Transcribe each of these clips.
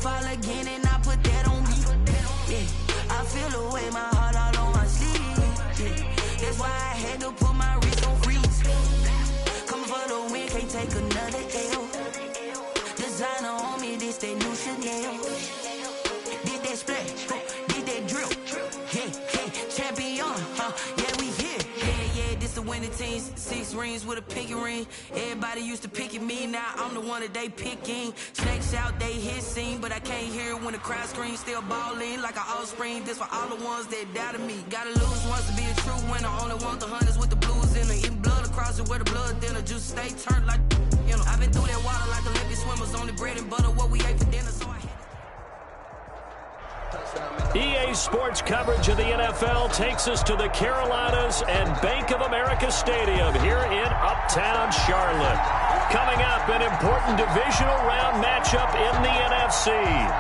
fall again and I put that on me. Yeah, I feel the way, my heart all on my sleeve. Yeah, that's why I had to put my wrist on freeze. Coming for the win, can't take another L. Designer on me, this that new Chanel. Did that splash, did that drill. Yeah, champion, yeah, we here. Yeah, this the winning team. 6 rings with a pinky ring. Everybody used to pick at me, now I'm the one that they picking. Snakes out, they hit scene, but I can't hear it when the crowd screams. Still balling like an offspring. This for all the ones that doubted me. Gotta lose once to be a true winner. Only want the hunters with the blues in it. Eating blood across it where the blood thinner. Juice stay turned like, you know. I've been through that water like Olympic swimmers. Only bread and butter, what we ate for dinner, so I had EA Sports coverage of the NFL takes us to the Carolinas and Bank of America Stadium here in Uptown Charlotte. Coming up, an important divisional round matchup in the NFC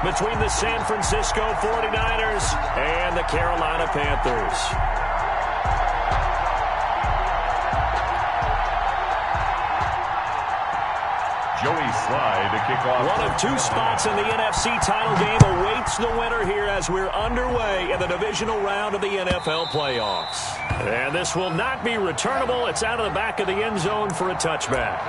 between the San Francisco 49ers and the Carolina Panthers. Joey Slye to kick off. One of 2 spots in the NFC title game awaits the winner here as we're underway in the divisional round of the NFL playoffs. And this will not be returnable. It's out of the back of the end zone for a touchback.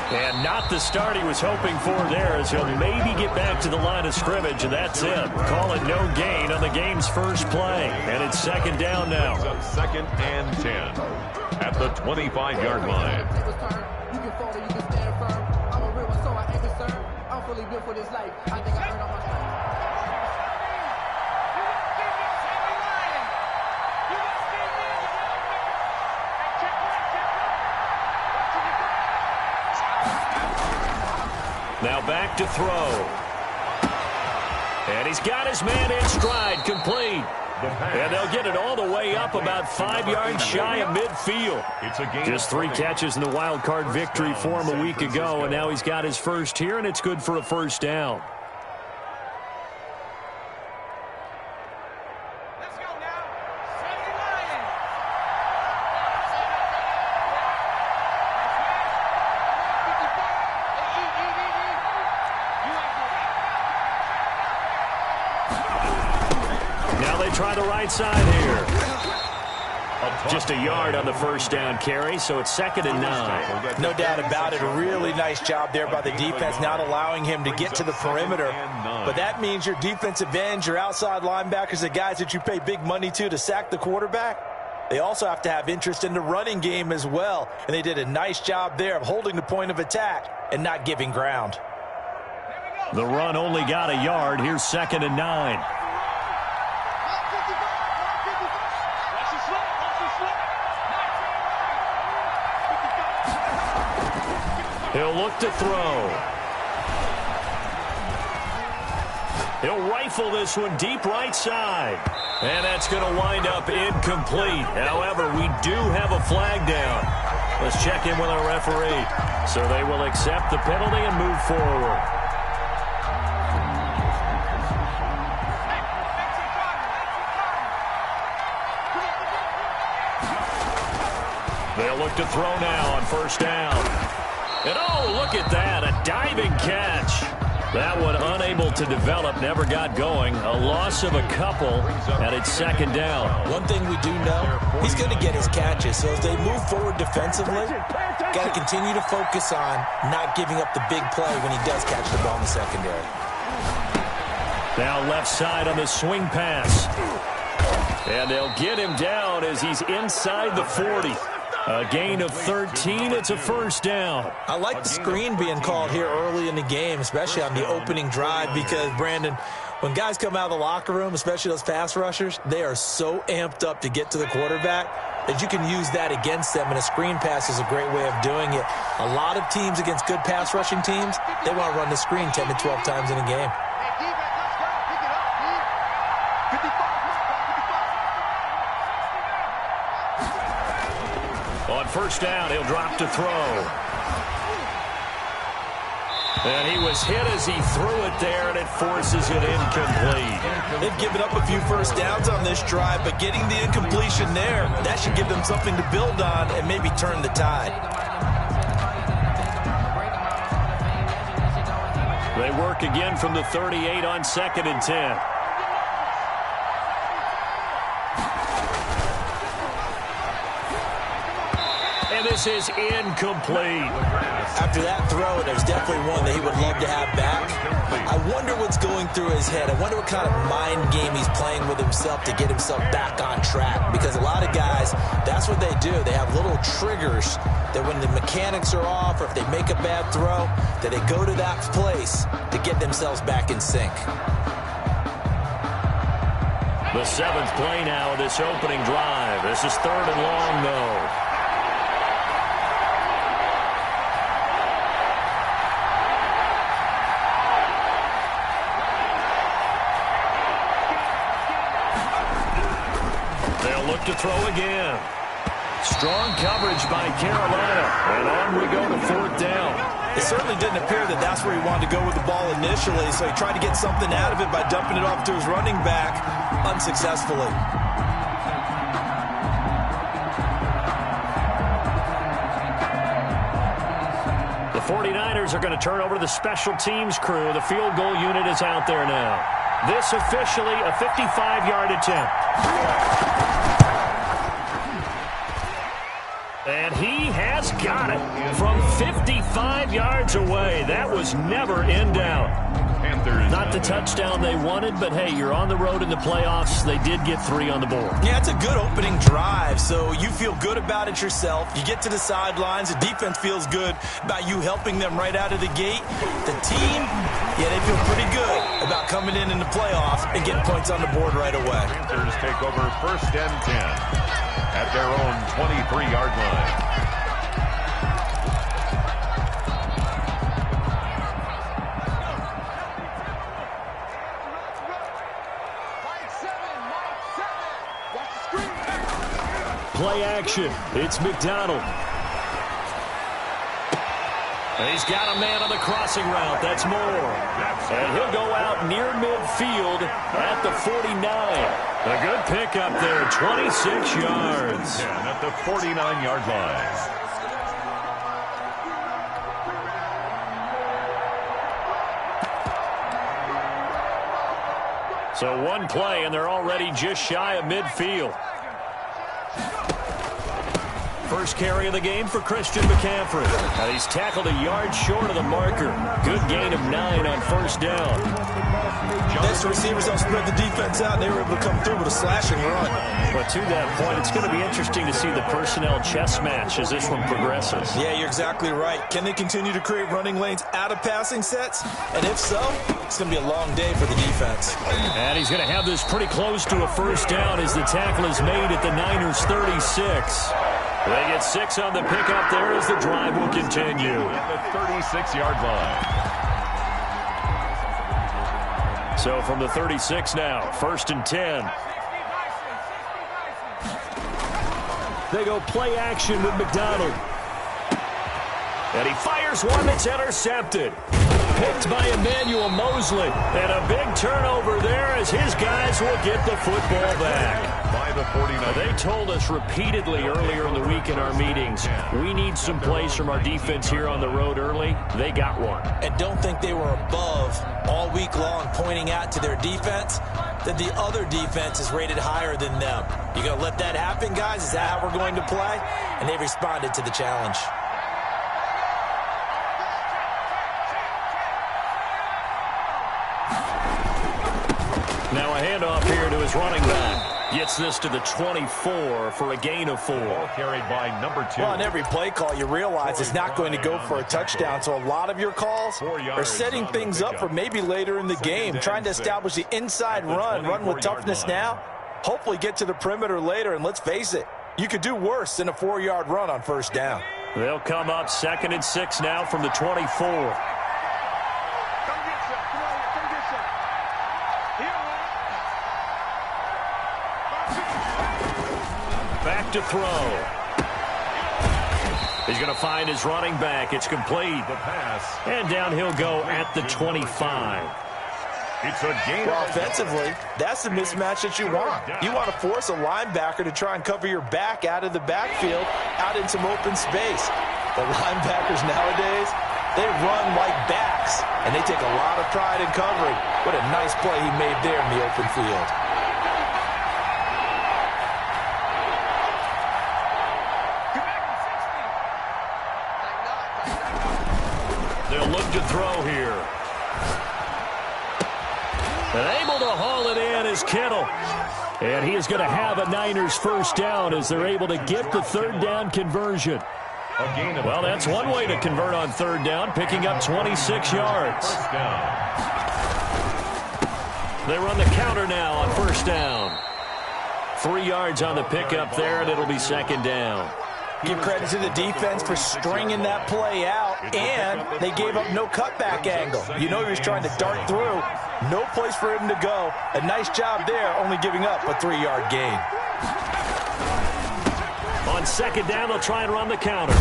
And not the start he was hoping for there, as he'll maybe get back to the line of scrimmage, and that's it. Call it no gain on the game's first play. And it's second down now. Second and 10 at the 25-yard line. You can fold it, you can stand firm. I'm a real one, so I ain't concerned. I'm fully built for this life. I think I earned all my time. Now back to throw. And he's got his man in stride, complete. And they'll get it all the way up about 5 yards shy of midfield. Just 3 catches in the wild card victory for him a week ago, and now he's got his first here, and it's good for a first down. Try the right side here. Just a yard on the first down carry, so it's 2nd and 9. No doubt about it. A really nice job there by the defense, not allowing him to get to the perimeter. But that means your defensive ends, your outside linebackers, the guys that you pay big money to sack the quarterback, they also have to have interest in the running game as well. And they did a nice job there of holding the point of attack and not giving ground. The run only got a yard. Here's 2nd and 9. He'll look to throw. He'll rifle this one deep right side. And that's going to wind up incomplete. However, we do have a flag down. Let's check in with our referee. So they will accept the penalty and move forward. They'll look to throw now on first down. And oh, look at that, a diving catch. That one unable to develop, never got going. A loss of a couple, and it's 2nd down. One thing we do know, he's going to get his catches. So as they move forward defensively, got to continue to focus on not giving up the big play when he does catch the ball in the secondary. Now left side on the swing pass. And they'll get him down as he's inside the 40. A gain of 13. It's a first down. I like the screen being called here early in the game, especially on the opening drive, because, Brandon, when guys come out of the locker room, especially those pass rushers, they are so amped up to get to the quarterback. is you can use that against them, and a screen pass is a great way of doing it. A lot of teams against good pass rushing teams, they want to run the screen 10 to 12 times in a game. On first down, he'll drop to throw. And he was hit as he threw it there, and it forces it incomplete. They've given up a few first downs on this drive, but getting the incompletion there, that should give them something to build on and maybe turn the tide. They work again from the 38 on 2nd and 10. And this is incomplete. After that throw, there's definitely one that he would love to have back. I wonder what's going through his head. I wonder what kind of mind game he's playing with himself to get himself back on track. Because a lot of guys, that's what they do. They have little triggers that when the mechanics are off or if they make a bad throw, that they go to that place to get themselves back in sync. The 7th play now of this opening drive. This is 3rd and long, though. To throw again. Strong coverage by Carolina. And on we go to 4th down. It certainly didn't appear that that's where he wanted to go with the ball initially, so he tried to get something out of it by dumping it off to his running back unsuccessfully. The 49ers are going to turn over to the special teams crew. The field goal unit is out there now. This officially a 55-yard attempt. And he has got it from 55 yards away. That was never in doubt. Not the touchdown they wanted, but hey, you're on the road in the playoffs. They did get 3 on the board. Yeah, it's a good opening drive, so you feel good about it yourself. You get to the sidelines. The defense feels good about you helping them right out of the gate. The team, yeah, they feel pretty good about coming in the playoffs and getting points on the board right away. Panthers take over 1st and 10. At their own 23-yard line. Play action. It's McDonald. And he's got a man on the crossing route. That's Moore. And he'll go out near midfield at the 49. A good pickup there, 26 yards. At the 49-yard line. So one play, and they're already just shy of midfield. First carry of the game for Christian McCaffrey. And he's tackled a yard short of the marker. Good gain of 9 on first down. Next, the receivers don't spread the defense out, and they were able to come through with a slashing run. But to that point, it's going to be interesting to see the personnel chess match as this one progresses. Yeah, you're exactly right. Can they continue to create running lanes out of passing sets? And if so, it's going to be a long day for the defense. And he's going to have this pretty close to a first down as the tackle is made at the Niners' 36. They get 6 on the pickup there as the drive will continue. At the 36-yard line. So from the 36 now, 1st and 10. They go play action with McDonald. And he fires one that's intercepted. Picked by Emmanuel Mosley. And a big turnover there as his guys will get the football back. By the 49. They told us repeatedly earlier in the week in our meetings, we need some plays from our defense here on the road early. They got one. And don't think they were above all week long pointing out to their defense that the other defense is rated higher than them. You going to let that happen, guys? Is that how we're going to play? And they responded to the challenge. Now a handoff here to his running back. Gets this to the 24 for a gain of 4. Ball carried by number 2. Well, on every play call, you realize it's not going to go for a touchdown. So a lot of your calls are setting things up for maybe later in the game, trying to establish the inside run with toughness now. Hopefully get to the perimeter later, and let's face it, You could do worse than a 4-yard run on first down. They'll come up 2nd and 6 now from the 24. Back to throw. He's going to find his running back. It's complete. The pass. And down he'll go at the 25. It's a gain. Well, offensively, that's the mismatch that you want. You want to force a linebacker to try and cover your back out of the backfield, out in some open space. The linebackers nowadays, they run like backs, and they take a lot of pride in covering. What a nice play he made there in the open field. They'll look to throw here. And able to haul it in is Kittle. And he is going to have a Niners first down as they're able to get the third down conversion. Well, that's one way to convert on third down, picking up 26 yards. They run the counter now on first down. 3 yards on the pickup there, and it'll be second down. Give credit to the defense for stringing that play out, and they gave up no cutback angle. You know he was trying to dart through. No place for him to go. A nice job there, only giving up a 3-yard gain. On second down, they'll try and run the counter.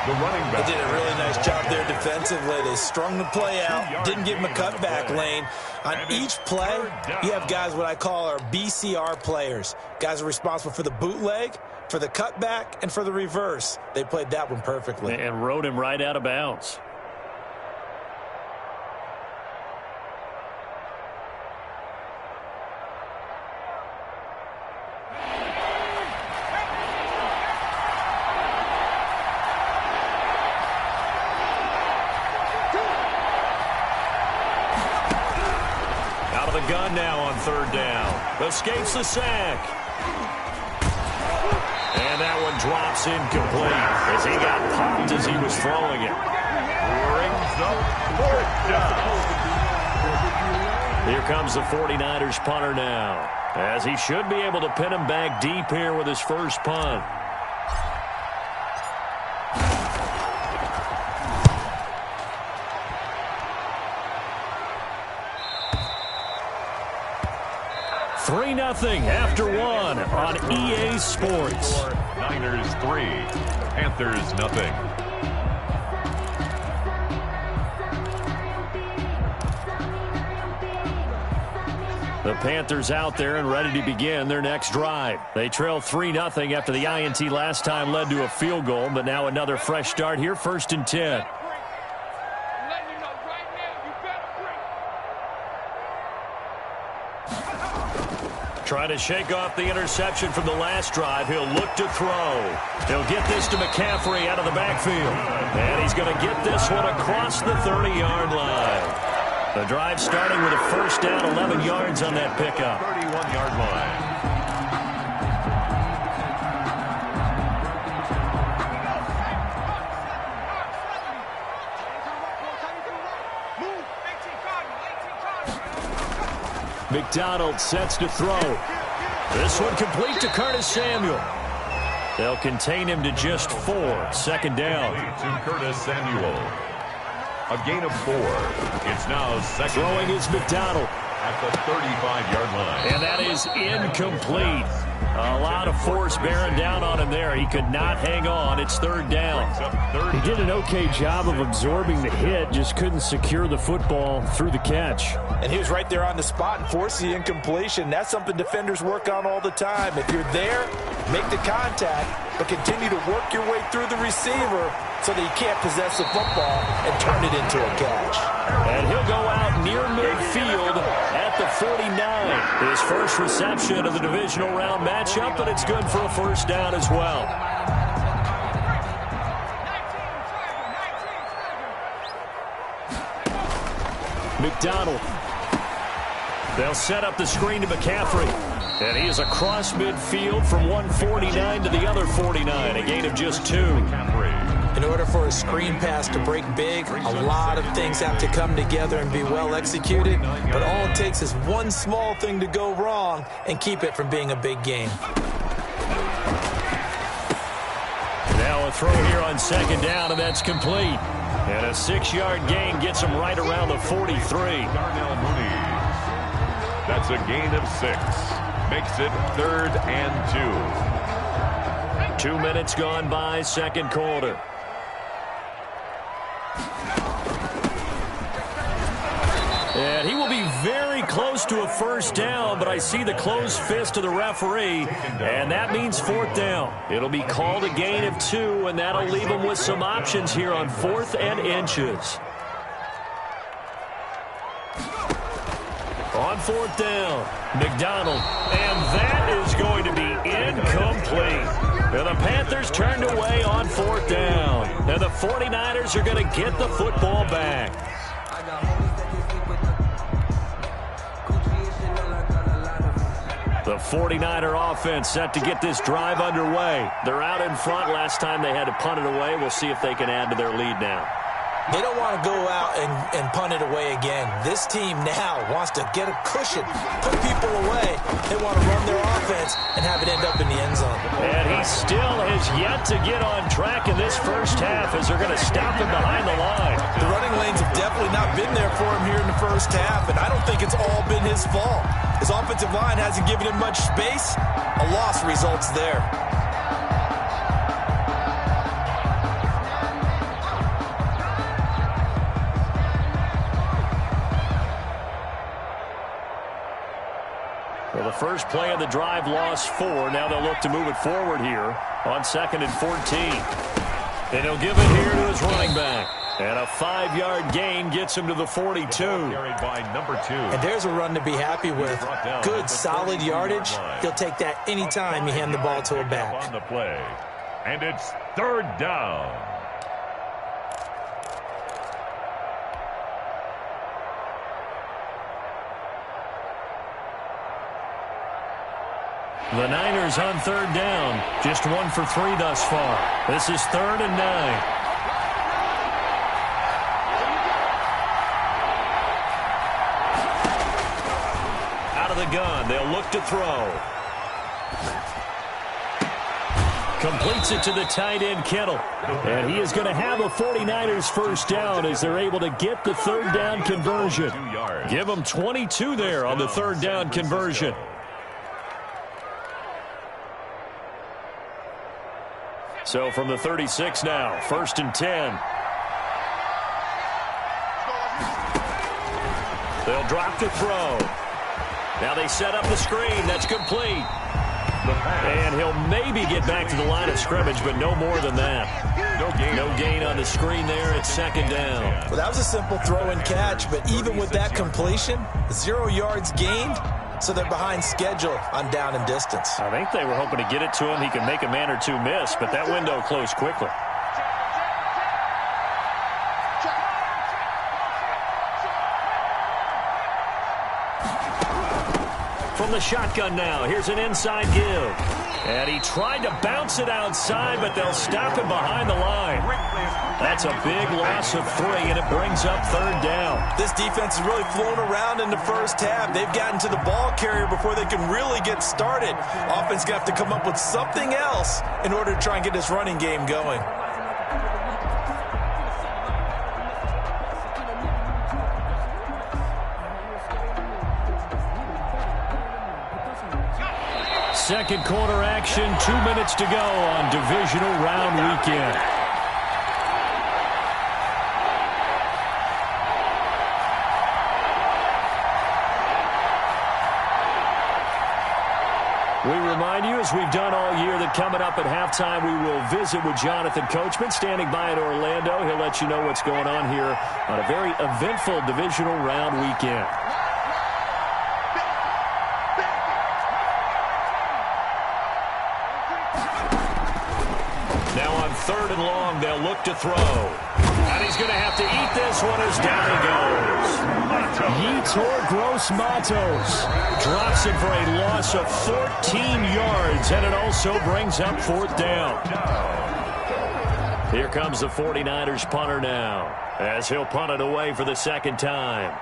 The running back. They did a really nice job there defensively. They strung the play out, didn't give him a cutback lane. On each play, you have guys what I call our BCR players. Guys are responsible for the bootleg, for the cutback, and for the reverse. They played that one perfectly. And rode him right out of bounds. Gun now on third down. Escapes the sack. And that one drops incomplete as he got popped as he was throwing it. Brings up fourth down. Here comes the 49ers punter now, as he should be able to pin him back deep here with his first punt. Nothing after one on EA Sports. Niners 3, Panthers nothing. The Panthers out there and ready to begin their next drive. They trail 3-0 after the INT last time led to a field goal, but now another fresh start here, 1st and 10. Trying to shake off the interception from the last drive. He'll look to throw. He'll get this to McCaffrey out of the backfield. And he's going to get this one across the 30-yard line. The drive starting with a first down, 11 yards on that pickup. 31-yard line. McDonald sets to throw. This one complete to Curtis Samuel. They'll contain him to just 4. 2nd down. To Curtis Samuel. A gain of 4. It's now second. Throwing is McDonald. At the 35-yard line. And that is incomplete. A lot of force bearing down on him there. He could not hang on. It's 3rd down. He did an okay job of absorbing the hit, just couldn't secure the football through the catch. And he was right there on the spot and forced the incompletion. That's something defenders work on all the time. If you're there, make the contact, but continue to work your way through the receiver so that you can't possess the football and turn it into a catch. And he'll go out near midfield at the 49. His first reception of the divisional round matchup, but it's good for a first down as well. McDonald. They'll set up the screen to McCaffrey. And he is across midfield from 149 to the other 49. A gain of just 2. And In order for a screen pass to break big, a lot of things have to come together and be well executed, but all it takes is one small thing to go wrong and keep it from being a big game. Now a throw here on second down, and that's complete. And a 6-yard gain gets him right around the 43. Darnell Mooney. That's a gain of 6. Makes it 3rd and 2. 2 minutes gone by, second quarter. And he will be very close to a first down, but I see the closed fist of the referee, and that means 4th down. It'll be called a gain of 2, and that'll leave him with some options here on 4th and inches. On 4th down, McDonald, and that is going to be incomplete. And the Panthers turned away on 4th down, and the 49ers are going to get the football back. The 49er offense set to get this drive underway. They're out in front. Last time they had to punt it away. We'll see if they can add to their lead now. They don't want to go out and punt it away again. This team now wants to get a cushion, put people away. They want to run their offense and have it end up in the end zone. And he still has yet to get on track in this first half as they're going to stop him behind the line. The running lanes have definitely not been there for him here in the first half, and I don't think it's all been his fault. His offensive line hasn't given him much space. A loss results there. Well, the first play of the drive lost 4. Now they'll look to move it forward here on 2nd and 14. And he'll give it here to his running back. And a 5-yard gain gets him to the 42. Carried by number 2. And there's a run to be happy with. Good, solid yardage. He'll take that anytime you hand the ball to a back. On the play. And it's 3rd down. The Niners on 3rd down. Just 1 for 3 thus far. This is 3rd and 9. Out of the gun. They'll look to throw. Completes it to the tight end, Kittle. And he is going to have a 49ers first down as they're able to get the 3rd down conversion. Give them 22 there on the 3rd down conversion. So from the 36 now, 1st and 10. They'll drop to throw. Now they set up the screen. That's complete. And he'll maybe get back to the line of scrimmage, but no more than that. No gain on the screen there. It's 2nd down. Well, that was a simple throw and catch, but even with that completion, 0 yards gained. So they're behind schedule on down and distance. I think they were hoping to get it to him. He can make a man or two miss, but that window closed quickly. From the shotgun now, here's an inside give. And he tried to bounce it outside, but they'll stop him behind the line. That's a big loss of 3, and it brings up 3rd down. This defense has really flown around in the first half. They've gotten to the ball carrier before they can really get started. Offense going to have to come up with something else in order to try and get this running game going. Second quarter action, 2 minutes to go on divisional round weekend. We remind you, as we've done all year, that coming up at halftime, we will visit with Jonathan Coachman, standing by in Orlando. He'll let you know what's going on here on a very eventful divisional round weekend. Now on 3rd and long, they'll look to throw. And he's going to have to eat this one as down he goes. Yetur Gross-Matos drops it for a loss of 14 yards, and it also brings up 4th down. Here comes the 49ers punter now, as he'll punt it away for the second time.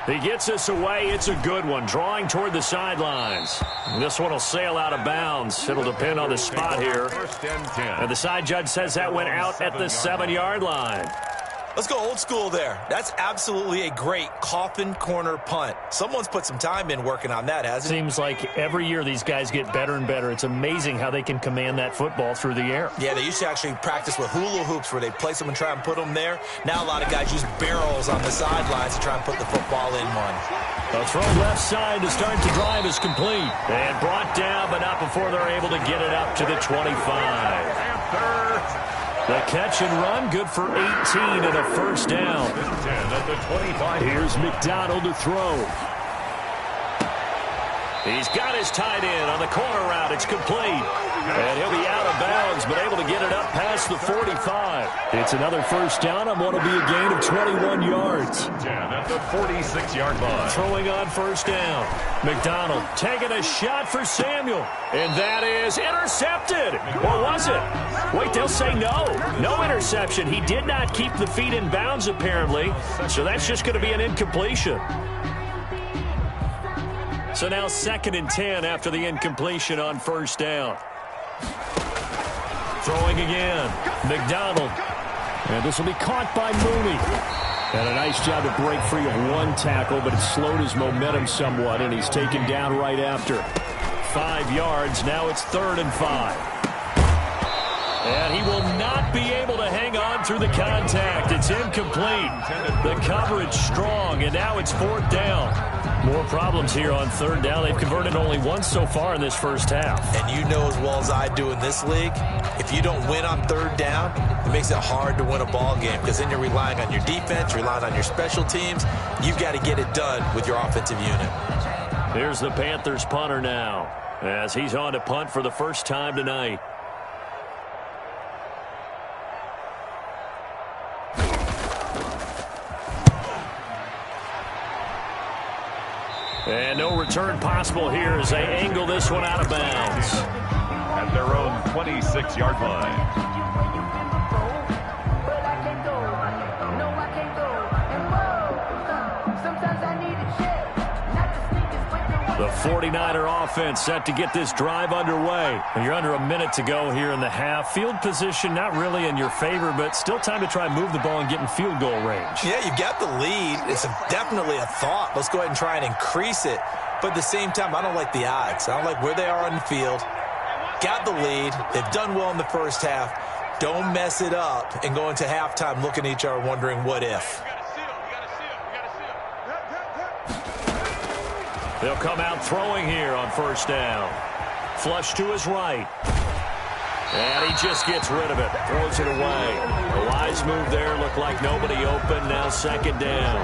He gets this away. It's a good one, drawing toward the sidelines. This one will sail out of bounds. It'll depend on the spot here. And the side judge says that went out at the 7-yard line. Let's go old school there. That's absolutely a great coffin corner punt. Someone's put some time in working on that, hasn't it? Seems like every year these guys get better and better. It's amazing how they can command that football through the air. Yeah, they used to actually practice with hula hoops where they place them and try and put them there. Now a lot of guys use barrels on the sidelines to try and put the football in one. A throw left side to start the drive is complete. And brought down, but not before they're able to get it up to the 25. The catch and run, good for 18 and a first down. Here's McDonald to throw. He's got his tight end on the corner route. It's complete. And he'll be out of bounds, but able to get it up past the 45. It's another first down on what will be a gain of 21 yards. At the 46-yard line. Throwing on first down. McDonald taking a shot for Samuel. And that is intercepted. Or was it? Wait, they'll say no. No interception. He did not keep the feet in bounds, apparently. So that's just going to be an incompletion. So now 2nd and 10 after the incompletion on first down. Throwing again. McDonald. And this will be caught by Mooney. And a nice job to break free of one tackle, but it slowed his momentum somewhat, and he's taken down right after. 5 yards. Now it's 3rd and 5. And he will not be able to hang on through the contact. It's incomplete. The coverage strong, and now it's 4th down. More problems here on 3rd down. They've converted only once so far in this first half. And you know as well as I do in this league, if you don't win on 3rd down, it makes it hard to win a ball game because then you're relying on your defense, relying on your special teams. You've got to get it done with your offensive unit. Here's the Panthers punter now as he's on to punt for the first time tonight. And no return possible here as they angle this one out of bounds. At their own 26-yard line. The 49er offense set to get this drive underway. You're under a minute to go here in the half. Field position not really in your favor, but still time to try and move the ball and get in field goal range. Yeah, you've got the lead. It's definitely a thought. Let's go ahead and try and increase it. But at the same time, I don't like the odds. I don't like where they are on the field. Got the lead. They've done well in the first half. Don't mess it up and go into halftime looking at each other wondering what if. They'll come out throwing here on first down. Flush to his right. And he just gets rid of it. Throws it away. A wise move there. Looked like nobody open. Now 2nd down.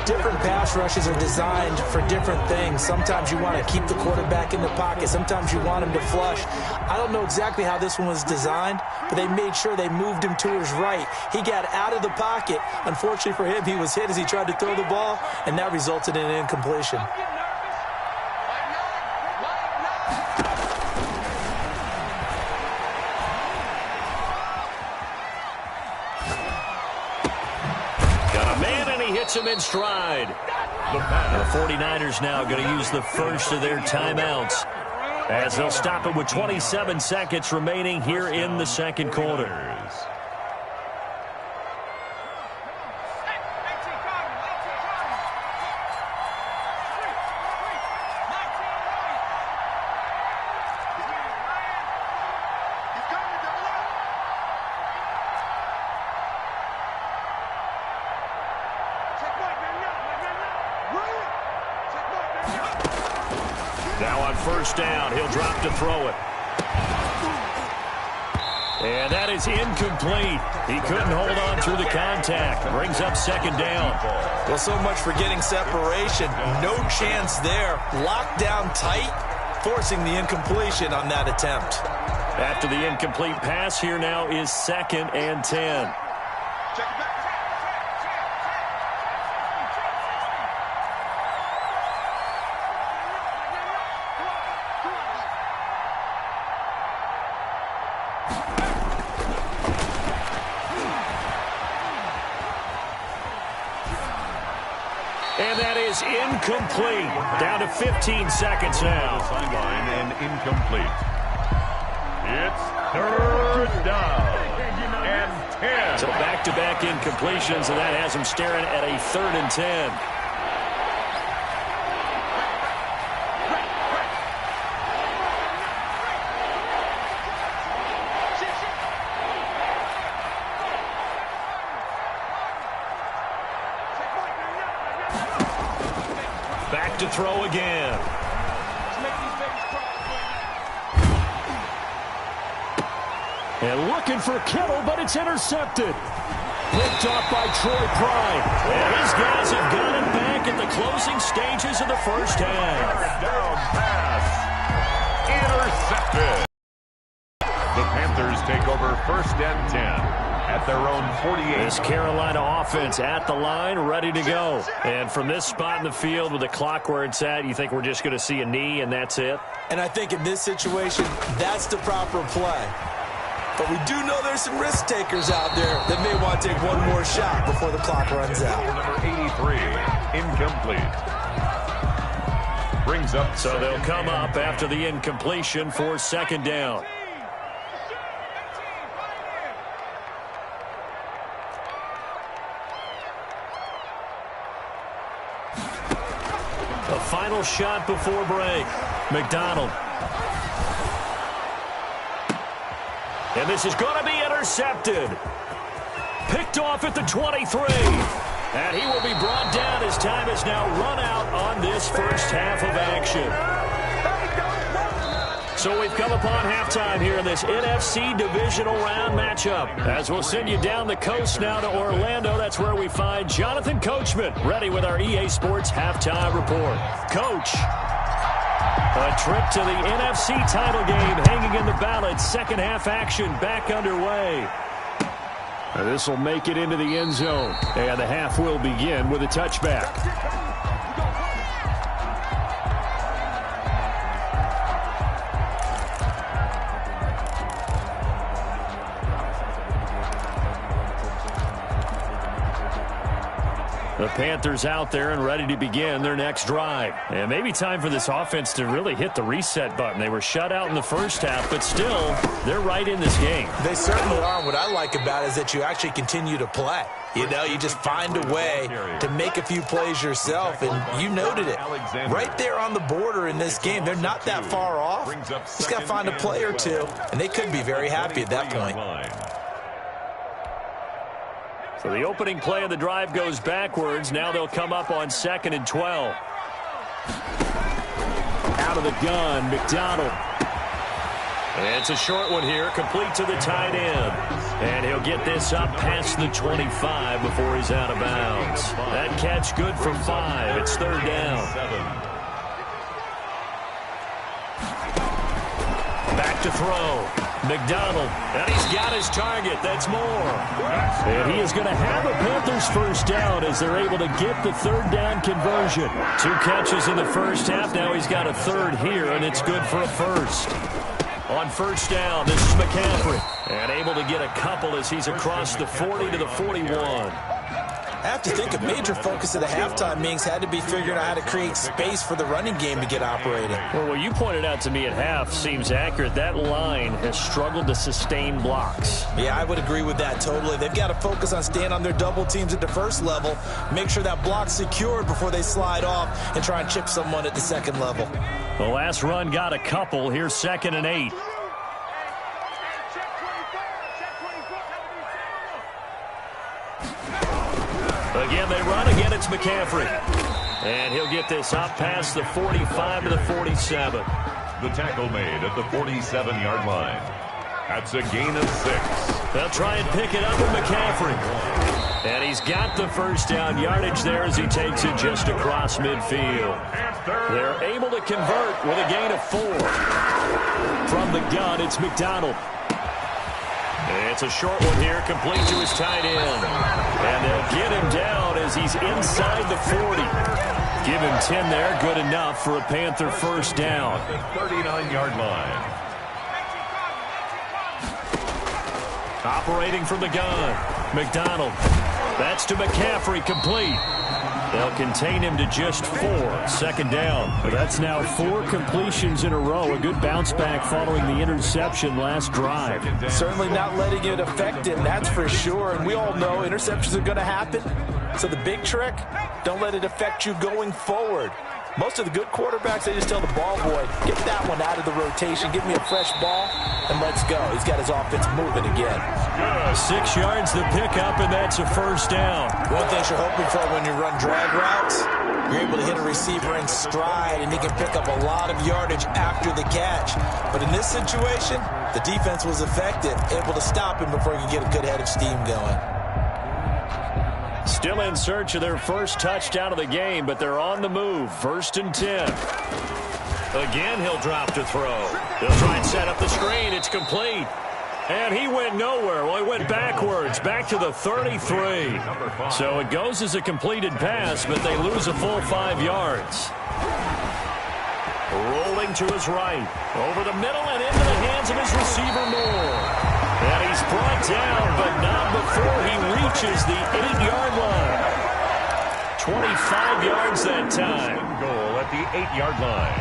Different pass rushes are designed for different things. Sometimes you want to keep the quarterback in the pocket. Sometimes you want him to flush. I don't know exactly how this one was designed, but they made sure they moved him to his right. He got out of the pocket. Unfortunately for him, he was hit as he tried to throw the ball, and that resulted in an incompletion. Him in stride. The 49ers now going to use the first of their timeouts as they'll stop it with 27 seconds remaining here in the second quarter. Now on first down, he'll drop to throw it. And that is incomplete. He couldn't hold on through the contact. Brings up 2nd down. Well, so much for getting separation. No chance there. Locked down tight, forcing the incompletion on that attempt. After the incomplete pass, here now is 2nd and 10. And that is incomplete. Down to 15 seconds now. Sideline and incomplete. It's third down and 10. So back-to-back incompletions, and that has him staring at a 3rd and 10. Back to throw again. And looking for Kittle, but it's intercepted. Picked off by Troy Prime. And his guys have got him back at the closing stages of the first half. Down pass. Intercepted. The Panthers take over 1st and 10. At their own 48. This Carolina offense at the line, ready to go. And from this spot in the field with the clock where it's at, you think we're just going to see a knee and that's it? And I think in this situation, that's the proper play. But we do know there's some risk takers out there that may want to take one more shot before the clock runs out. Number 83, incomplete. Brings up. So they'll come up after the incompletion for 2nd down. The final shot before break. McDonald. And this is going to be intercepted. Picked off at the 23. And he will be brought down as time has now run out on this first half of action. So we've come upon halftime here in this NFC divisional round matchup. As we'll send you down the coast now to Orlando, that's where we find Jonathan Coachman ready with our EA Sports halftime report. Coach, a trip to the NFC title game hanging in the balance. Second half action back underway. This will make it into the end zone. And the half will begin with a touchback. The Panthers out there and ready to begin their next drive. And maybe time for this offense to really hit the reset button. They were shut out in the first half, but still, they're right in this game. They certainly are. What I like about it is that you actually continue to play. You know, you just find a way to make a few plays yourself, and you noted it. Right there on the border in this game, they're not that far off. Just got to find a play or two, and they could be very happy at that point. So the opening play of the drive goes backwards. Now they'll come up on 2nd and 12. Out of the gun, McDonald. And it's a short one here, complete to the tight end. And he'll get this up past the 25 before he's out of bounds. That catch good for 5. It's 3rd down. Back to throw. McDonald, and he's got his target. That's more. And he is going to have a Panthers first down as they're able to get the 3rd down conversion. 2 catches in the first half. Now he's got a 3rd here, and it's good for a 1st. On 1st down, this is McCaffrey. And able to get a couple as he's across the 40 to the 41. I have to think a major focus of the halftime meetings had to be figuring out how to create space for the running game to get operating. Well, what you pointed out to me at half seems accurate. That line has struggled to sustain blocks. Yeah, I would agree with that totally. They've got to focus on staying on their double teams at the first level, make sure that block's secured before they slide off and try and chip someone at the second level. The last run got a couple. Here's 2nd and 8. Again, they run. Again, it's McCaffrey. And he'll get this up past the 45 to the 47. The tackle made at the 47-yard line. That's a gain of 6. They'll try and pick it up with McCaffrey. And he's got the first down yardage there as he takes it just across midfield. They're able to convert with a gain of 4. From the gun, it's McDonald. It's a short one here, complete to his tight end. And they'll get him down as he's inside the 40. Give him 10 there, good enough for a Panther first down. The 39-yard line. Operating from the gun. McDonald. That's to McCaffrey, complete. They'll contain him to just 4. 2nd down. But that's now 4 completions in a row. A good bounce back following the interception last drive. Certainly not letting it affect him, that's for sure. And we all know interceptions are going to happen. So the big trick, don't let it affect you going forward. Most of the good quarterbacks, they just tell the ball boy, get that one out of the rotation, give me a fresh ball, and let's go. He's got his offense moving again. 6 yards the pickup, and that's a 1st down. One thing you're hoping for when you run drag routes, you're able to hit a receiver in stride, and he can pick up a lot of yardage after the catch. But in this situation, the defense was effective, able to stop him before he could get a good head of steam going. Still in search of their first touchdown of the game, but they're on the move. 1st and 10. Again, he'll drop to throw. They'll try and set up the screen. It's complete. And he went nowhere. Well, he went backwards, back to the 33. So it goes as a completed pass, but they lose a full 5 yards. Rolling to his right. Over the middle and into the hands of his receiver, Moore. And he's brought down, but not before he reaches the 8-yard line. 25 yards that time. Goal at the 8-yard line.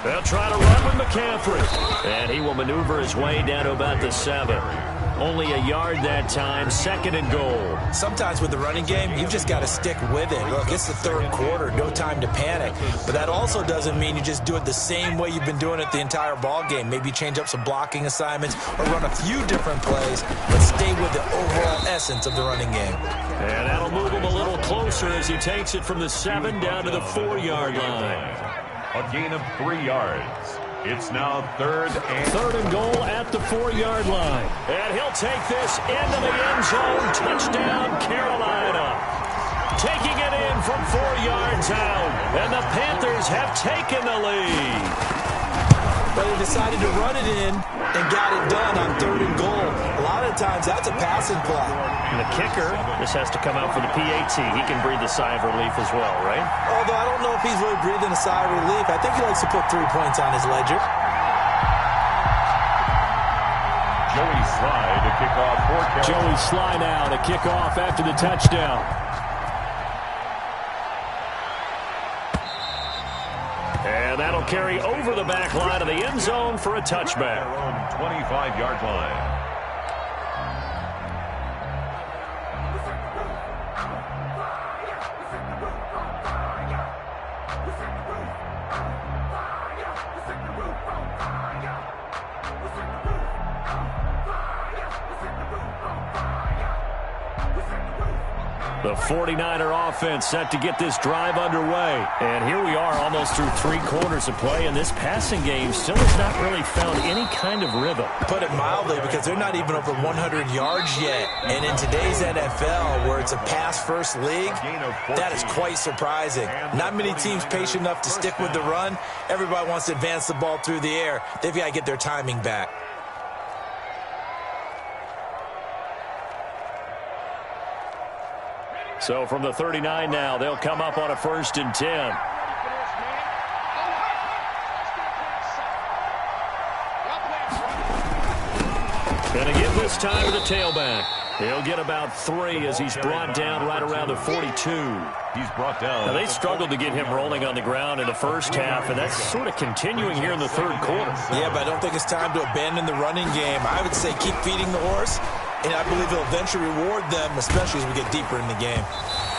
They'll try to run with McCaffrey. And he will maneuver his way down to about the 7. Only a yard that time, 2nd and goal. Sometimes with the running game, you've just got to stick with it. Look, it's the 3rd quarter, no time to panic. But that also doesn't mean you just do it the same way you've been doing it the entire ball game. Maybe change up some blocking assignments or run a few different plays, but stay with the overall essence of the running game. And that'll move him a little closer as he takes it from the 7 down to the 4-yard line. A gain of 3 yards. It's now 3rd and goal at the 4-yard line. And he'll take this into the end zone. Touchdown, Carolina. Taking it in from 4 yards out. And the Panthers have taken the lead. But they decided to run it in and got it done on 3rd and goal. A lot of times that's a passing play. And the kicker, this has to come out for the PAT. He can breathe a sigh of relief as well, right? Although I don't know if he's really breathing a sigh of relief. I think he likes to put 3 points on his ledger. Joey Slye to kick off for Carolina. Joey Slye now to kick off after the touchdown. And that'll carry over the back line of the end zone for a touchback. 25-yard line. The 49er offense set to get this drive underway. And here we are almost through 3 quarters of play, and this passing game still has not really found any kind of rhythm. Put it mildly, because they're not even over 100 yards yet. And in today's NFL, where it's a pass-first league, that is quite surprising. Not many teams patient enough to stick with the run. Everybody wants to advance the ball through the air. They've got to get their timing back. So from the 39 now, they'll come up on a 1st and 10. And again this time to the tailback. He'll get about 3 as he's brought down right around the 42. He's brought down. Now, they struggled to get him rolling on the ground in the first half, and that's sort of continuing here in the 3rd quarter. Yeah, but I don't think it's time to abandon the running game. I would say keep feeding the horse, and I believe it'll eventually reward them, especially as we get deeper in the game.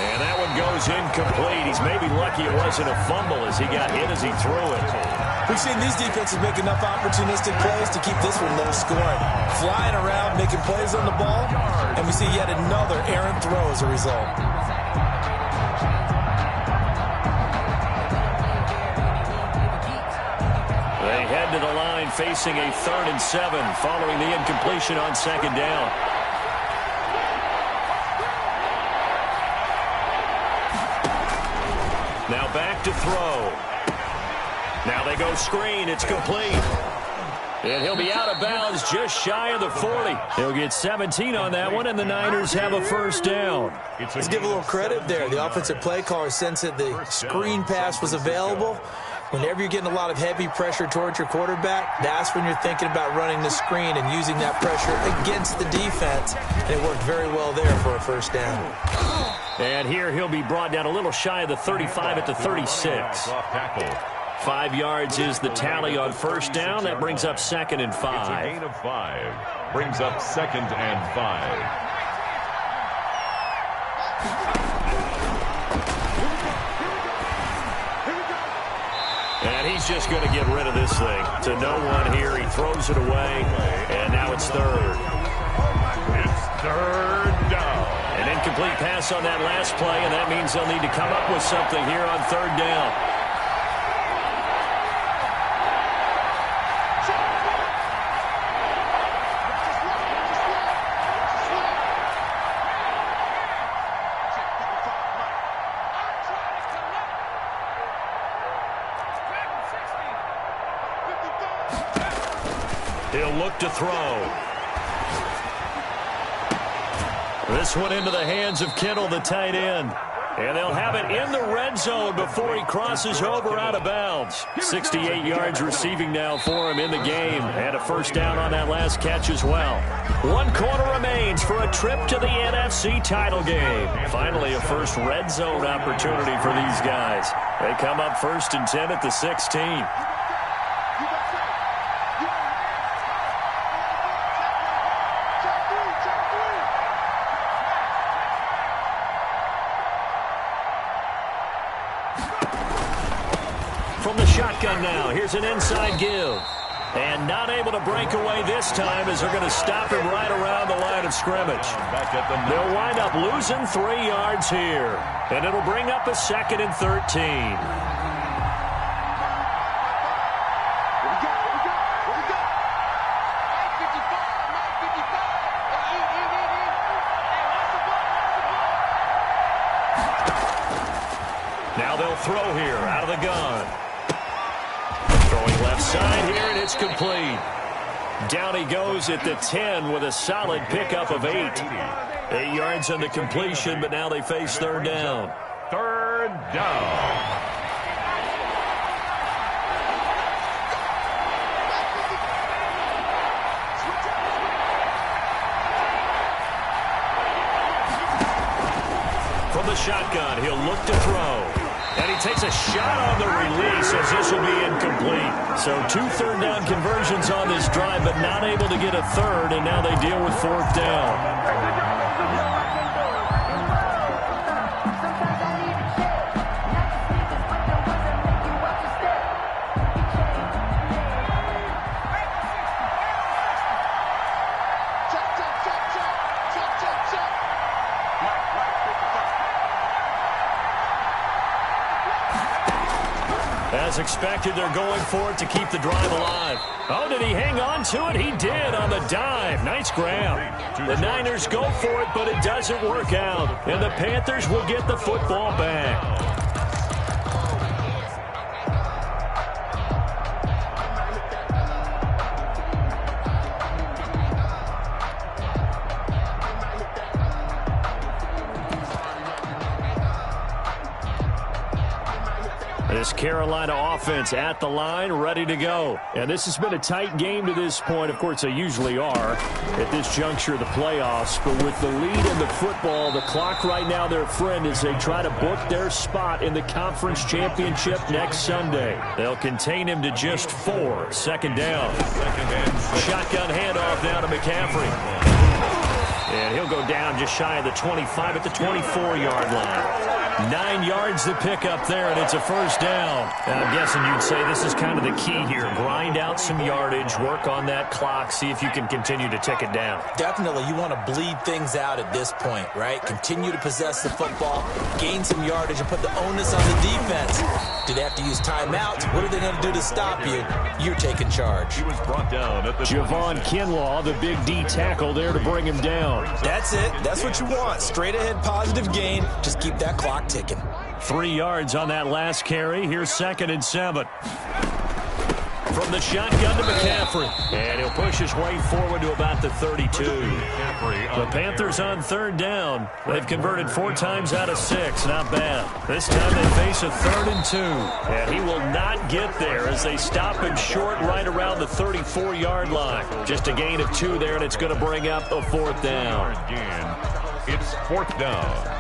And that one goes incomplete. He's maybe lucky it wasn't a fumble as he got hit as he threw it. We've seen these defenses make enough opportunistic plays to keep this one low scoring. Flying around, making plays on the ball, and we see yet another errant throw as a result. They head to the line facing a 3rd and 7 following the incompletion on 2nd down. Now back to throw. Now they go screen. It's complete. And he'll be out of bounds just shy of the 40. He'll get 17 on that one, and the Niners have a first down. Let's give a little credit there. The offensive play caller sensed that the screen pass was available. Whenever you're getting a lot of heavy pressure towards your quarterback, that's when you're thinking about running the screen and using that pressure against the defense. And it worked very well there for a first down. And here he'll be brought down a little shy of the 35 at the 36. 5 yards is the tally on first down. That brings up 2nd and 5. It's a gain of 5. Brings up 2nd and 5. And he's just going to get rid of this thing. To no one here. He throws it away. And now it's 3rd. It's 3rd down. An incomplete pass on that last play, and that means they'll need to come up with something here on 3rd down. He'll look to throw. This one into the hands of Kittle, the tight end. And they'll have it in the red zone before he crosses over out of bounds. 68 yards receiving now for him in the game. And a first down on that last catch as well. 1 quarter remains for a trip to the NFC title game. Finally, a first red zone opportunity for these guys. They come up 1st and 10 at the 16. From the shotgun now, here's an inside give. And not able to break away this time as they're going to stop him right around the line of scrimmage. They'll wind up losing 3 yards here. And it'll bring up a 2nd and 13. Now they'll throw here out of the gun. Throwing left side here, and it's complete. Down he goes at the 10 with a solid pickup of 8. 8 yards on the completion, but now they face 3rd down. 3rd down. From the shotgun, he'll look to throw. And he takes a shot on the release as this will be incomplete. So 2 third-down conversions on this drive, but not able to get a 3rd, and now they deal with 4th down. As expected, they're going for it to keep the drive alive. Oh, did he hang on to it? He did on the dive. Nice grab. The Niners go for it, but it doesn't work out. And the Panthers will get the football back. This Carolina offense at the line, ready to go. And this has been a tight game to this point. Of course, they usually are at this juncture of the playoffs. But with the lead in the football, the clock right now their friend as they try to book their spot in the conference championship next Sunday. They'll contain him to just 4. 2nd down. Shotgun handoff now to McCaffrey. And he'll go down just shy of the 25 at the 24-yard line. 9 yards to pick up there, and it's a first down. And I'm guessing you'd say this is kind of the key here. Grind out some yardage, work on that clock, see if you can continue to tick it down. Definitely, you want to bleed things out at this point, right? Continue to possess the football, gain some yardage, and put the onus on the defense. Do they have to use timeouts? What are they going to do to stop you? You're taking charge. He was brought down at the Javon Kinlaw, the big D tackle there to bring him down. That's it. That's what you want. Straight ahead positive gain. Just keep that clock ticking. 3 yards on that last carry. Here's 2nd and 7. from the shotgun to McCaffrey. And he'll push his way forward to about the 32. The Panthers on third down. They've converted 4 times out of 6. Not bad. This time they face a 3rd and 2. And he will not get there as they stop him short right around the 34-yard line. Just a gain of 2 there, and it's going to bring up a 4th down. Again, it's 4th down.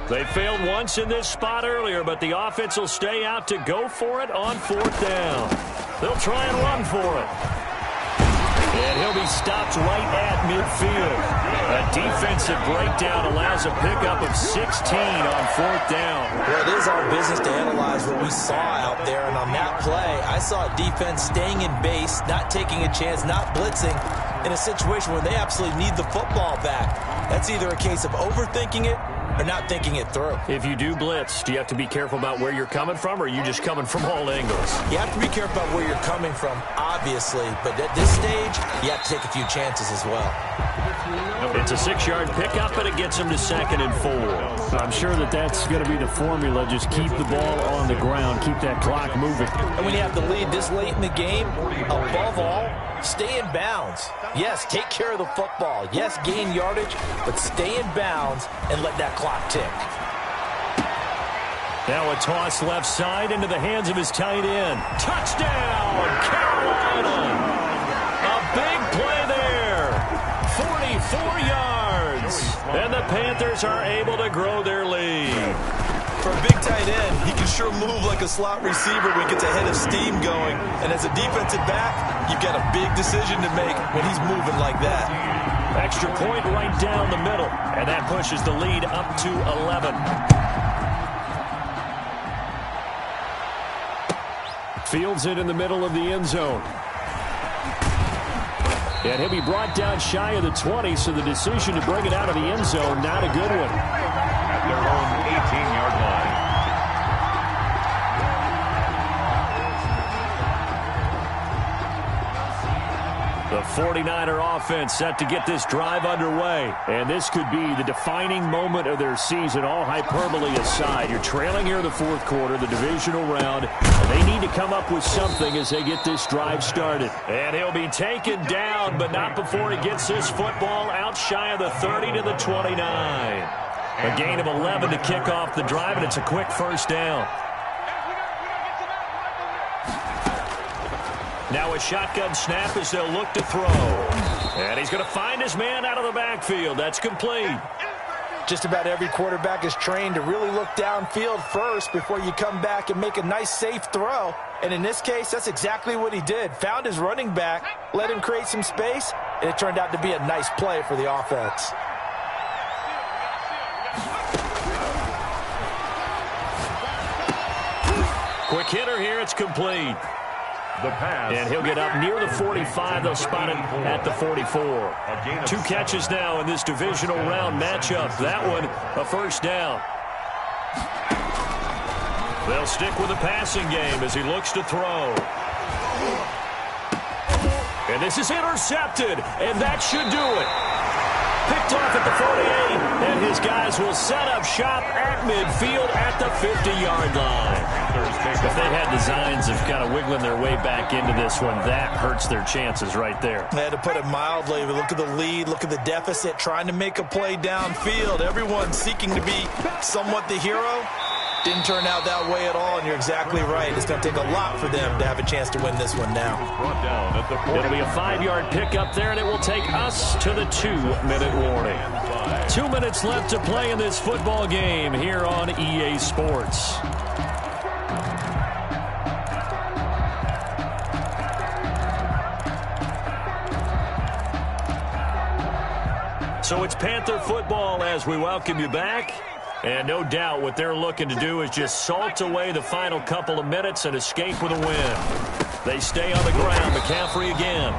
They failed once in this spot earlier, but the offense will stay out to go for it on 4th down. They'll try and run for it. And he'll be stopped right at midfield. A defensive breakdown allows a pickup of 16 on 4th down. Well, it is our business to analyze what we saw out there, and on that play, I saw a defense staying in base, not taking a chance, not blitzing, in a situation where they absolutely need the football back. That's either a case of overthinking it or not thinking it through. If you do blitz, do you have to be careful about where you're coming from, or are you just coming from all angles? You have to be careful about where you're coming from, obviously, but at this stage, you have to take a few chances as well. It's a 6-yard pickup, and it gets him to 2nd and 4. I'm sure that's going to be the formula. Just keep the ball on the ground. Keep that clock moving. And when you have the lead this late in the game, above all, stay in bounds. Yes, take care of the football. Yes, gain yardage, but stay in bounds and let that clock tick. Now a toss left side into the hands of his tight end. Touchdown, Carolina! A big play there. 44 yards. And the Panthers are able to grow their lead. For a big tight end, he can sure move like a slot receiver when he gets a head of steam going. And as a defensive back, you've got a big decision to make when he's moving like that. Extra point right down the middle. And that pushes the lead up to 11. Fields it in the middle of the end zone. And he'll be brought down shy of the 20, so the decision to bring it out of the end zone, not a good one. At their own 18-yard line. The 49er offense set to get this drive underway. And this could be the defining moment of their season, all hyperbole aside. You're trailing here in the 4th quarter, the divisional round. And they need to come up with something as they get this drive started. And he'll be taken down, but not before he gets this football out shy of the 30 to the 29. A gain of 11 to kick off the drive, and it's a quick 1st down. Now a shotgun snap as they'll look to throw. And he's going to find his man out of the backfield. That's complete. Just about every quarterback is trained to really look downfield first before you come back and make a nice, safe throw. And in this case, that's exactly what he did. Found his running back, let him create some space, and it turned out to be a nice play for the offense. Quick hitter here. It's complete. The pass. And he'll get up near the 45. They'll spot him at the 44. 2 catches now in this divisional round matchup. That one, a 1st down. They'll stick with the passing game as he looks to throw. And this is intercepted, and that should do it. Picked off at the 48, and his guys will set up shop at midfield at the 50-yard line. If they had designs of kind of wiggling their way back into this one, that hurts their chances right there. They had to put it mildly. Look at the lead, look at the deficit, trying to make a play downfield. Everyone seeking to be somewhat the hero. Didn't turn out that way at all, and you're exactly right. It's going to take a lot for them to have a chance to win this one now. It'll be a 5-yard pickup there, and it will take us to the 2-minute warning. 2 minutes left to play in this football game here on EA Sports. So it's Panther football as we welcome you back. And no doubt what they're looking to do is just salt away the final couple of minutes and escape with a win. They stay on the ground. McCaffrey again.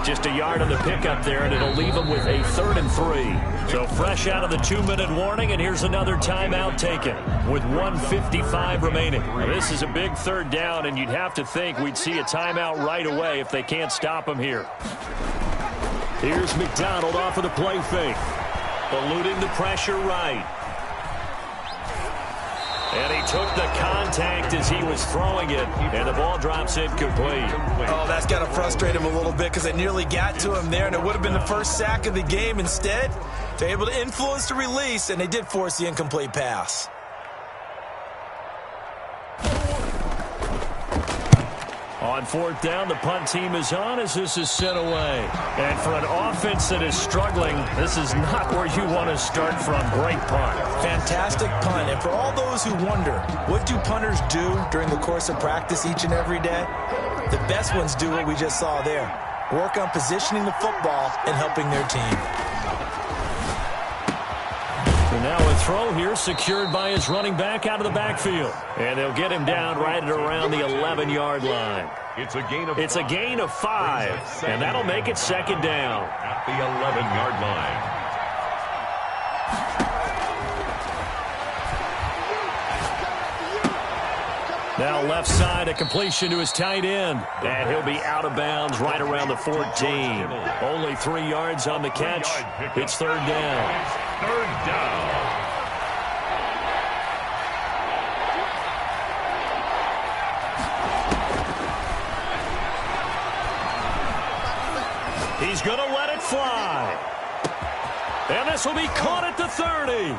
Just a yard on the pickup there, and it'll leave them with a 3rd and 3. So fresh out of the 2-minute warning, and here's another timeout taken with 1:55 remaining. Now, this is a big 3rd down, and you'd have to think we'd see a timeout right away if they can't stop them here. Here's McDonald off of the play fake. Eluding the pressure right. And he took the contact as he was throwing it, and the ball drops incomplete. Oh, that's got to frustrate him a little bit because they nearly got to him there, and it would have been the first sack of the game. Instead, they're able to influence the release, and they did force the incomplete pass. On fourth down, the punt team is on as this is sent away. And for an offense that is struggling, this is not where you want to start from. Great punt. Fantastic punt. And for all those who wonder, what do punters do during the course of practice each and every day? The best ones do what we just saw there. Work on positioning the football and helping their team. So now a throw here secured by his running back out of the backfield. And they'll get him down right at around the 11-yard line. It's a gain of 5, and that'll make it second down. At the 11-yard line. Now left side, a completion to his tight end. And he'll be out of bounds right around the 14. Only 3 yards on the catch. It's third down. Third down. He's going to let it fly. And this will be caught at the 30.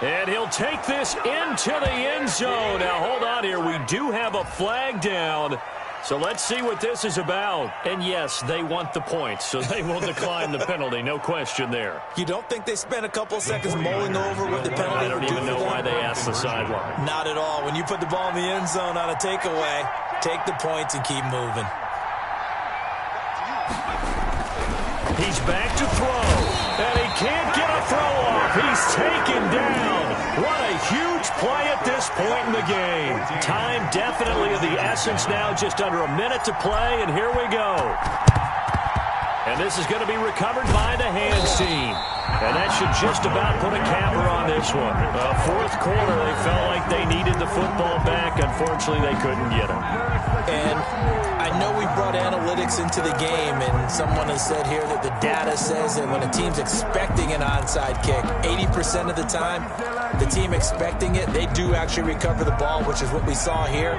And he'll take this into the end zone. Now, hold on here. We do have a flag down. So let's see what this is about. And, yes, they want the points, so they will decline the penalty. No question there. You don't think they spent a couple seconds mulling over what the penalty I don't even know why they asked the sideline. Not at all. When you put the ball in the end zone on a takeaway, take the points and keep moving. He's back to throw, and he can't get a throw off. He's taken down. What a huge play at this point in the game. Time definitely of the essence now, just under a minute to play, and here we go. And this is going to be recovered by the hands team. And that should just about put a capper on this one. Fourth quarter, they felt like they needed the football back. Unfortunately, they couldn't get it. And I know we brought analytics into the game, and someone has said here that the data says that when a team's expecting an onside kick, 80% of the time, the team expecting it, they do actually recover the ball, which is what we saw here.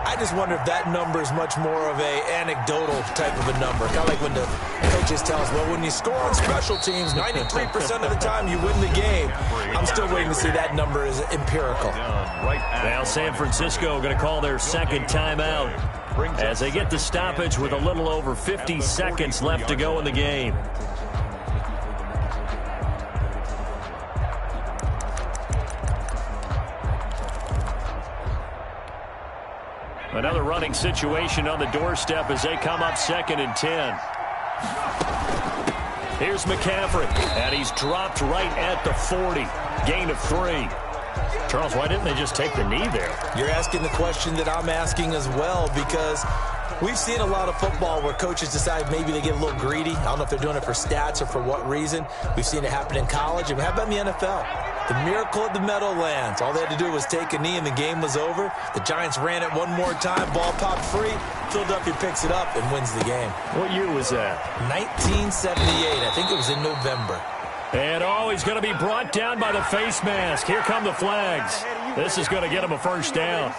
I just wonder if that number is much more of a anecdotal type of a number. Kind of like when the coaches tell us, well, when you score on special teams, 93% of the time you win the game. I'm still waiting to see that number is empirical. Now San Francisco going to call their second timeout as they get the stoppage with a little over 50 seconds left to go in the game. Another running situation on the doorstep as they come up 2nd and 10. Here's McCaffrey, and he's dropped right at the 40. Gain of 3. Charles, why didn't they just take the knee there? You're asking the question that I'm asking as well, because we've seen a lot of football where coaches decide maybe they get a little greedy. I don't know if they're doing it for stats or for what reason. We've seen it happen in college, and how about in the NFL? The miracle of the Meadowlands. All they had to do was take a knee, and the game was over. The Giants ran it one more time. Ball popped free. Philadelphia picks it up and wins the game. What year was that? 1978. I think it was in November. And he's going to be brought down by the face mask. Here come the flags. This is going to get him a first down.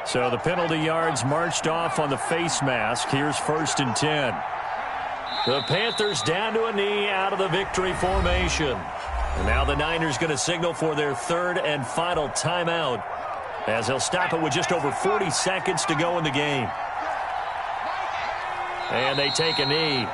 So the penalty yards marched off on the face mask. Here's 1st and 10. The Panthers down to a knee out of the victory formation. And now the Niners going to signal for their 3rd and final timeout as they'll stop it with just over 40 seconds to go in the game. And they take a knee.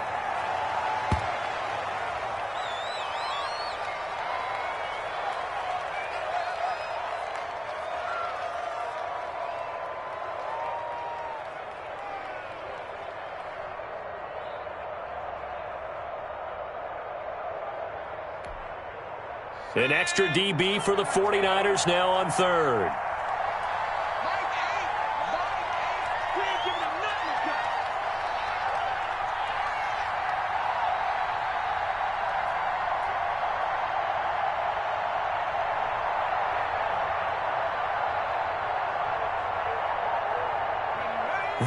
An extra DB for the 49ers now on 3rd.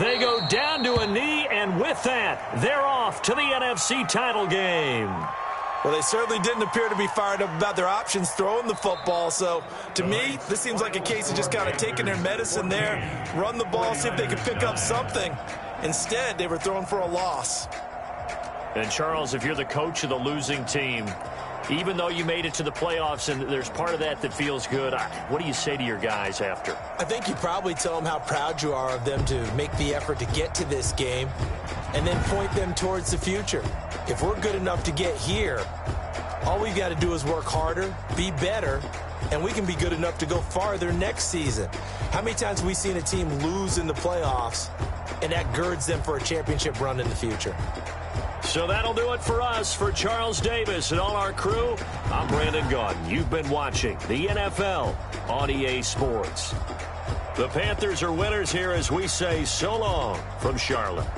They go down to a knee, and with that, they're off to the NFC title game. Well, they certainly didn't appear to be fired up about their options throwing the football. So, to me, this seems like a case of just kind of taking their medicine there, run the ball, see if they can pick up something. Instead, they were throwing for a loss. And, Charles, if you're the coach of the losing team, even though you made it to the playoffs and there's part of that that feels good, what do you say to your guys after? I think you probably tell them how proud you are of them to make the effort to get to this game and then point them towards the future. If we're good enough to get here, all we've got to do is work harder, be better, and we can be good enough to go farther next season. How many times have we seen a team lose in the playoffs, and that girds them for a championship run in the future? So that'll do it for us. For Charles Davis and all our crew, I'm Brandon Gaudin. You've been watching the NFL on EA Sports. The Panthers are winners here as we say so long from Charlotte.